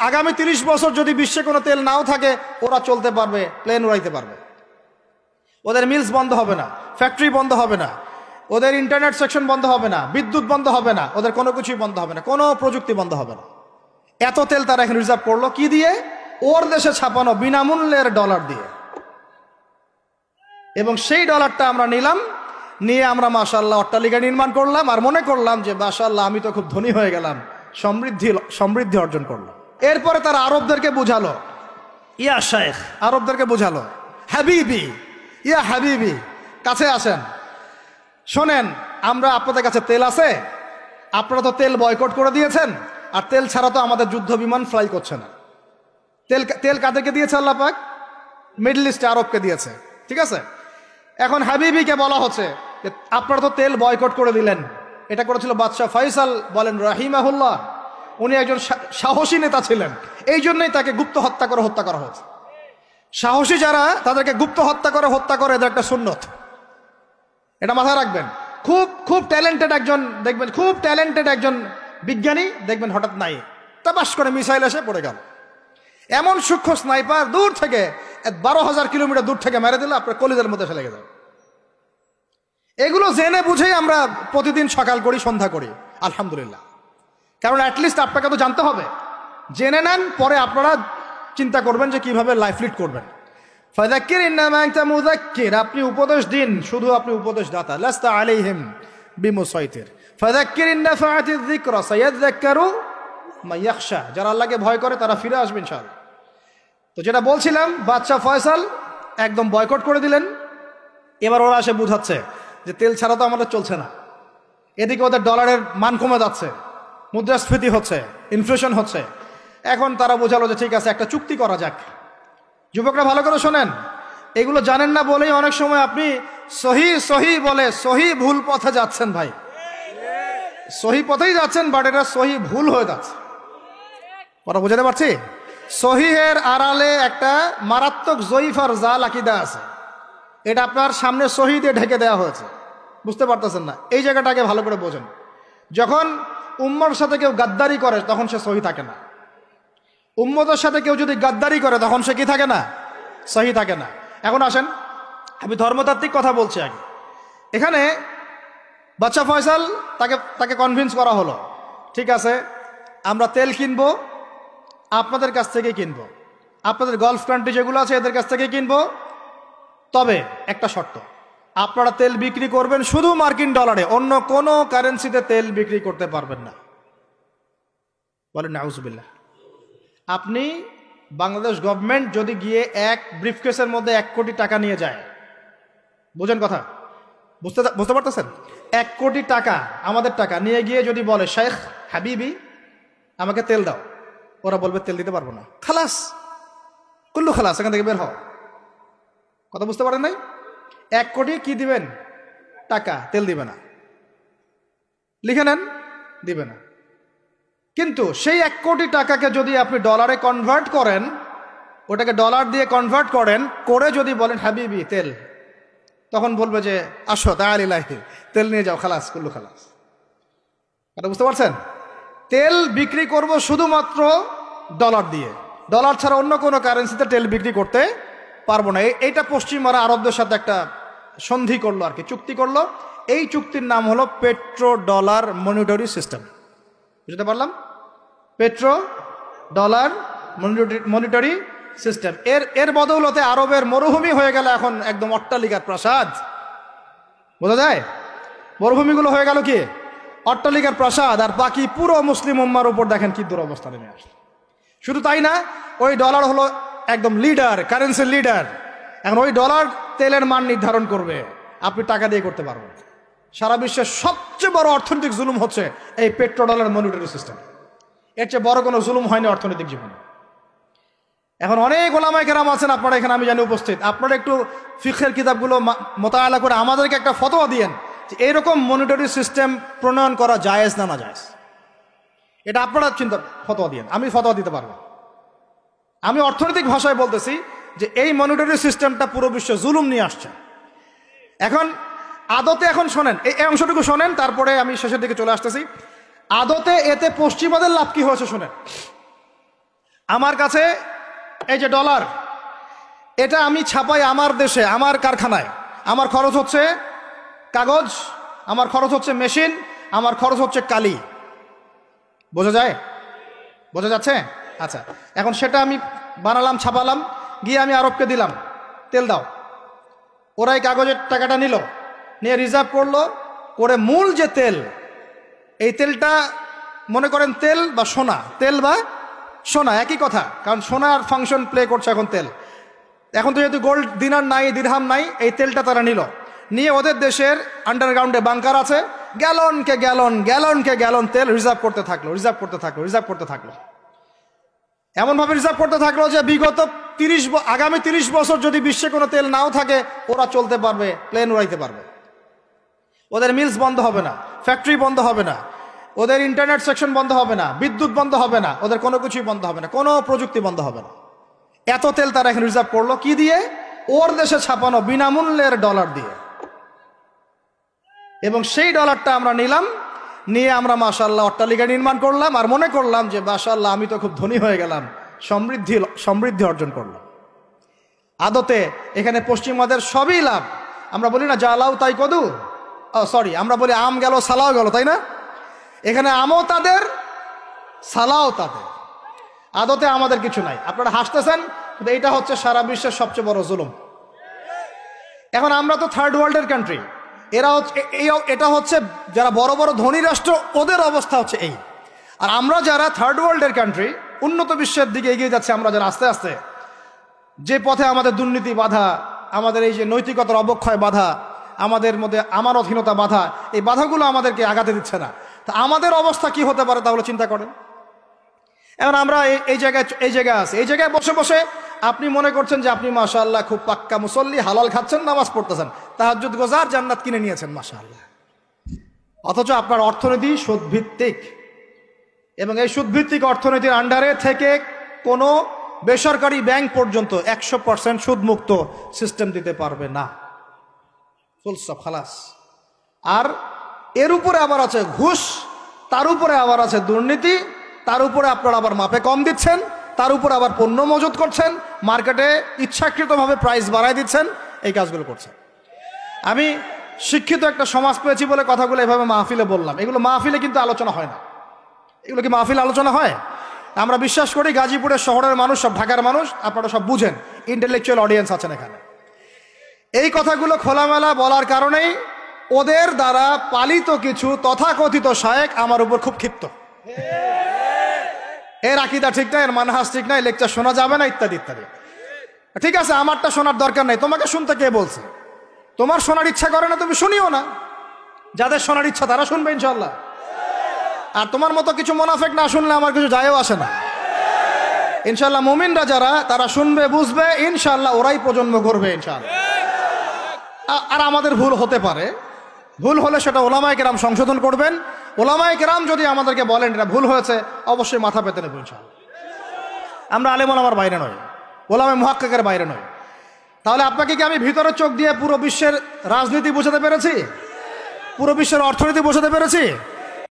আগামী 30 বছর যদি বিশ্বে কোনো তেল নাও থাকে, ওরা চলতে পারবে, প্লেন উড়াইতে পারবে। ওদের মিলস বন্ধ হবে না, ফ্যাক্টরি বন্ধ হবে না, ওদের ইন্টারনেট সেকশন বন্ধ হবে না, বিদ্যুৎ বন্ধ হবে না, ওদের কোনো কিছুই বন্ধ হবে না, কোনো প্রযুক্তি বন্ধ হবে না। এত তেল তারা এখন রিজার্ভ করলো কি দিয়ে? ওর দেশে ছাপানো বিনামূল্যের ডলার দিয়ে। এবং সেই ডলারটা আমরা নিলাম, নিয়ে আমরা মাশাআল্লাহ অট্টালিকা নির্মাণ করলাম, আর মনে করলাম যে মাশাআল্লাহ আমি তো খুব ধনী হয়ে গেলাম, সমৃদ্ধি অর্জন করলাম। এরপরে তারা আরবদেরকে বুঝালো, ইয়া শাইখ, আরবদেরকে বুঝালো, হাবিবি, ইয়া হাবিবি, কাছে আসেন, শোনেন, আমরা আপনাদের কাছে তেল আছে, আপনারা তো তেল বয়কট করে দিয়েছেন, আর তেল ছাড়া তো আমাদের যুদ্ধ বিমান ফ্লাই করছে না। তেল কাদেরকে দিয়েছে আল্লাহ পাক? মিডল ইস্টে আরবকে দিয়েছে, ঠিক আছে। এখন হাবিবিকে বলা হচ্ছে যে আপনারা তো তেল বয়কট করে দিলেন। এটা করেছিল বাদশাহ ফয়সাল, বলেন রাহিমাহুল্লাহ, উনি একজন সাহসী নেতা ছিলেন, এই জন্যই তাকে গুপ্ত হত্যা করা হয়েছে। সাহসী যারা, তাদেরকে গুপ্ত হত্যা করে এদের একটা সুন্নত, এটা মাথায় রাখবেন। খুব ট্যালেন্টেড একজন দেখবেন, খুব ট্যালেন্টেড একজন বিজ্ঞানী দেখবেন, হঠাৎ নাই, তাপাস করে মিসাইল এসে পড়ে গেল। এমন সূক্ষ্ম স্নাইপার দূর থেকে 12,000 কিলোমিটার দূর থেকে মেরে দিলে আপনার কলিজার মধ্যে ফেলে গেল। এগুলো জেনে বুঝেই আমরা প্রতিদিন সকাল করি, সন্ধ্যা করি, আলহামদুলিল্লাহ। কারণ অ্যাটলিস্ট আপনাকে তো জানতে হবে, জেনে নেন, পরে আপনারা চিন্তা করবেন যে কিভাবে লাইফ লিড করবেন। ফাযাক্কির ইন্নামা আনতা মুযাক্কির, আপনি উপদেশ দিন, শুধু আপনি উপদেশ দাতা, লাস্তা আলাইহিম বিমুসাইতির। ফাযাক্কির ইন নাফাআতিয যিকরা সায়াযাক্কারু মান ইয়াখশা, যারা আল্লাহকে ভয় করে তারা ফিরে আসবে ইনশাআল্লাহ। তো যেটা বলছিলাম, বাদশাহ ফয়সাল একদম বয়কট করে দিলেন। এবার ওরা এসে বুঝাচ্ছে যে তেল ছাড়া তো আমাদের চলছে না, এদিকে ওদের ডলারের মান কমে যাচ্ছে, মুদ্রাস্ফীতি হচ্ছে, ইনফ্লেশন হচ্ছে। এখন তারা বোঝালো যে ঠিক আছে, একটা চুক্তি করা যাক। যুবকরা ভালো করে শোনেন, এগুলো জানেন না বলেই অনেক সময় আপনি সহি বলে সহি ভুল পথে যাচ্ছেন। ভাই, সহি পথেই যাচ্ছেন, বাট এটা সহি ভুল হয়ে যাচ্ছে। কথা বুঝাতে পারছি? সহিহের আড়ালে একটা মারাত্মক জয়ীফ আর জাল আকীদা আছে, এটা আপনার সামনে সহি দিয়ে ঢেকে দেওয়া হয়েছে, বুঝতে পারতেছেন না। এই জায়গাটাকে ভালো করে বোঝেন। যখন উম্মর সাথে কেউ গাদ্দারি করে তখন সে সহি থাকে না। উম্মতের সাথে কেউ যদি গাদ্দারি করে তখন সে কি থাকে না? সহি থাকে না। এখন আসেন, আমি ধর্মতাত্ত্বিক কথা বলছি আগে। এখানে বাদশাহ ফয়সাল তাকে কনভিন্স করা হলো, ঠিক আছে আমরা তেল কিনবো, আপনাদের কাছ থেকে কিনবো, আপনাদের গলফ কান্ট্রি যেগুলো আছে এদের কাছ থেকে কিনবো, তবে একটা শর্ত, আপনারা তেল বিক্রি করবেন শুধু মার্কিন ডলারে, অন্য কোনো কারেন্সিতে তেল বিক্রি করতে পারবেন না। বলেন নাউজুবিল্লাহ। আপনি বাংলাদেশ গভর্নমেন্ট যদি গিয়ে এক ব্রিফকেসের মধ্যে 1 কোটি টাকা নিয়ে যায়, বুঝেন কথা, বুঝতে পারতেছেন? 1 কোটি টাকা আমাদের টাকা নিয়ে গিয়ে যদি বলে শেখ হাবিবি আমাকে তেল দাও, ওরা বলবে তেল দিতে পারবো না, খালাস, কুল্লু খালাস, এখান থেকে বের হও। কথা বুঝতে পারেন নাই? 1 কোটি কি দিবেন? টাকা, তেল দিবে না, লিখে নেন, দিবে না। কিন্তু সেই 1 কোটি টাকাকে যদি আপনি ডলারে কনভার্ট করেন, ওটাকে ডলার দিয়ে কনভার্ট করেন, করে যদি বলেন হাবিবি তেল, তখন বলবে যে আসো তাআলিলাহি, তেল নিয়ে যাও, খালাস, কুল্লু খালাস। এটা বুঝতে পারছেন? তেল বিক্রি করব শুধুমাত্র ডলার দিয়ে, ডলার ছাড়া অন্য কোনো কারেন্সিতে তেল বিক্রি করতে পারবো না। এইটা পশ্চিমারা আরবদের সাথে একটা সন্ধি করলো আর কি, চুক্তি করলো। এই চুক্তির নাম হলো পেট্রো ডলার মনিটরি সিস্টেম। বুঝতে পারলাম? Petro dollar monetary system. এর বদৌলতে আরবের মরুভূমি হয়ে গেল এখন একদম অট্টালিকার প্রাসাদ। বোঝা যায়? মরুভূমিগুলো হয়ে গেল কি অট্টালিকার প্রাসাদ, আর বাকি পুরো মুসলিম উম্মার উপর দেখেন কি দুরবস্থা নেমে আসছে। শুধু তাই না, ওই ডলার হলো একদম লিডার, কারেন্সির লিডার। এখন ওই ডলার তেলের মান নির্ধারণ করবে, আপনি টাকা দিয়ে করতে পারবেন। সারা বিশ্বের সবচেয়ে বড় অর্থনৈতিক জুলুম হচ্ছে এই পেট্রো ডলার মনিটরি সিস্টেম। এর চেয়ে বড় কোনো জুলুম হয়নি অর্থনৈতিক জীবনে। এখন অনেক ওলামায়ে কেরাম আছেন আপনারা এখানে, আমি জানি উপস্থিত, আপনারা একটু ফিকহের কিতাবগুলো মোতালা করে আমাদেরকে একটা ফতোয়া দিয়েন যে এইরকম মনিটরি সিস্টেম প্রণয়ন করা জায়েজ না জায়েজ। এটা আপনারা ফতোয়া দিয়েন, আমি ফতোয়া দিতে পারবো। আমি অর্থনৈতিক ভাষায় বলতেছি যে এই মনিটরি সিস্টেমটা পুরো বিশ্ব জুলুম নিয়ে আসছে। এখন আদতে, এখন শোনেন এই অংশটুকু শোনেন, তারপরে আমি শেষের দিকে চলে আসতেছি। আদতে এতে পশ্চিমাদের লাভ কি হয়েছে শোনেন। আমার কাছে এই যে ডলার, এটা আমি ছাপাই আমার দেশে, আমার কারখানায়। আমার খরচ হচ্ছে কাগজ, আমার খরচ হচ্ছে মেশিন, আমার খরচ হচ্ছে কালি। বোঝা যায়? বোঝা যাচ্ছে? আচ্ছা, এখন সেটা আমি বানালাম, ছাপালাম, গিয়ে আমি আরবকে দিলাম, তেল দাও। ওরা এই কাগজের টাকাটা নিল, নিয়ে রিজার্ভ করলো, করে মূল যে তেল, এই তেলটা মনে করেন তেল বা সোনা, তেল বা সোনা একই কথা, কারণ সোনার ফাংশন প্লে করছে এখন তেল। এখন তো যেহেতু গোল্ড দিনার নাই, দিরহাম নাই, এই তেলটা তারা নিয়ে ওদের দেশের আন্ডারগ্রাউন্ডে বাংকার আছে, গ্যালনকে গ্যালন তেল রিজার্ভ করতে থাকলো। এমনভাবে রিজার্ভ করতে থাকলো যে বিগত আগামী 30 বছর যদি বিশ্বে কোনো তেল নাও থাকে, ওরা চলতে পারবে, প্লেন উড়াইতে পারবে। ওদের মিলস বন্ধ হবে না, ফ্যাক্টরি বন্ধ হবে না, ওদের ইন্টারনেট সেকশন বন্ধ হবে না, বিদ্যুৎ বন্ধ হবে না, ওদের কোনো কিছুই বন্ধ হবে না, কোনো প্রযুক্তি বন্ধ হবে না। এত তেল তারা এখন রিজার্ভ করলো কি দিয়ে? ওর দেশে ছাপানো বিনামূল্যের ডলার দিয়ে। এবং সেই ডলারটা আমরা নিয়ে আমরা মাশাআল্লাহ অট্টালিকা নির্মাণ করলাম, আর মনে করলাম যে মাশাআল্লাহ আমি তো খুব ধনী হয়ে গেলাম, সমৃদ্ধি অর্জন করলাম। আদতে এখানে পশ্চিমাদের সবই লাভ। আমরা বলি না জালাও তাই কদু, আমরা বলি আম গেল সালাও গেল, তাই না? এখানে আমও তাদের, সালাও তাদের। আদতে আমাদের কিছু নাই। আপনারা হাসতেছেন, কিন্তু এইটা হচ্ছে সারা বিশ্বের সবচেয়ে বড় জুলুম। এখন আমরা তো থার্ড ওয়ার্ল্ডের কান্ট্রি, এটা হচ্ছে যারা বড় বড় ধনী রাষ্ট্র, ওদের অবস্থা হচ্ছে এই। আর আমরা যারা থার্ড ওয়ার্ল্ডের কান্ট্রি, উন্নত বিশ্বের দিকে এগিয়ে যাচ্ছে, আমরা যারা আস্তে আস্তে, যে পথে আমাদের দুর্নীতি বাধা, আমাদের এই যে নৈতিকতার অবক্ষয় বাধা, আমাদের মধ্যে আমানতহীনতা বাধা, এই বাধাগুলো আমাদেরকে আগাতে দিচ্ছে না। তা আমাদের অবস্থা কি হতে পারে তাহলে চিন্তা করেন। এখন আমরা এই জায়গায় আছি, এই জায়গায় বসে বসে আপনি মনে করছেন যে আপনি মাশাআল্লাহ খুব পাক্কা মুসল্লি, হালাল খাচ্ছেন, নামাজ পড়তেছেন, তাহাজ্জুদ গোজার, জান্নাত কিনে নিয়েছেন মাশাআল্লাহ। অথচ আপনার অর্থনীতি সুদভিত্তিক, এবং এই সুদভিত্তিক অর্থনীতির আন্ডারে থেকে কোনো বেসরকারি ব্যাংক পর্যন্ত 100% সুদমুক্ত সিস্টেম দিতে পারবে না। ফুল স্টপ, খালাস। আর এর উপরে আবার আছে ঘুষ, তার উপরে আবার আছে দুর্নীতি, তার উপরে আপনারা আবার মাপে কম দিচ্ছেন, তার উপরে আবার পণ্য মজুত করছেন, মার্কেটে ইচ্ছাকৃতভাবে প্রাইস বাড়ায় দিচ্ছেন, এই কাজগুলো করছেন। আমি শিক্ষিত একটা সমাজ পেয়েছি বলে কথাগুলো এভাবে মাহফিলে বললাম। এগুলো মাহফিলে কিন্তু আলোচনা হয় না। এগুলো কি মাহফিলে আলোচনা হয়? আমরা বিশ্বাস করি গাজীপুরের শহরের মানুষ, সব ঢাকার মানুষ, আপনারা সব বুঝেন, ইন্টেলেকচুয়াল অডিয়েন্স আছেন এখানে। এই কথাগুলো খোলামেলা বলার কারণেই ওদের দ্বারা পালিত কিছু তথাকথিত শায়েখ আমার উপর খুব ক্ষিপ্ত। এর আকীদা ঠিক না, এর মানহাজ ঠিক না, লেকচার শোনা যাবে না, ইত্যাদি ইত্যাদি। ঠিক আছে, আমারটা শোনার দরকার নেই, তোমাকে শুনতে কে বলছে? তোমার শোনার ইচ্ছা করে না, তুমি শুনিও না। যাদের শোনার ইচ্ছা তারা শুনবে ইনশাল্লাহ। আর তোমার মতো কিছু মুনাফিক না শুনলে আমার কিছু যায়ও আসে না। ইনশাল্লাহ মুমিনরা যারা, তারা শুনবে, বুঝবে, ইনশাল্লাহ ওরাই প্রজন্ম করবে ইনশাল্লাহ। আর আমাদের ভুল হতে পারে, ভুল হলে সেটা ওলামায়ে কেরাম সংশোধন করবেন। ওলামায়ে কেরাম যদি আমাদেরকে বলেন এটা ভুল হয়েছে, অবশ্যই মাথা পেতে নেব ইনশাআল্লাহ। আমরা আলেম ওলামার বাইরে নই, ওলামায়ে মুহাক্কিকের বাইরে নই। তাহলে আপনাকে কি আমি ভিতরে চোখ দিয়ে পুরো বিশ্বের রাজনীতি বোঝাতে পেরেছি? পুরো বিশ্বের অর্থনীতি বোঝাতে পেরেছি?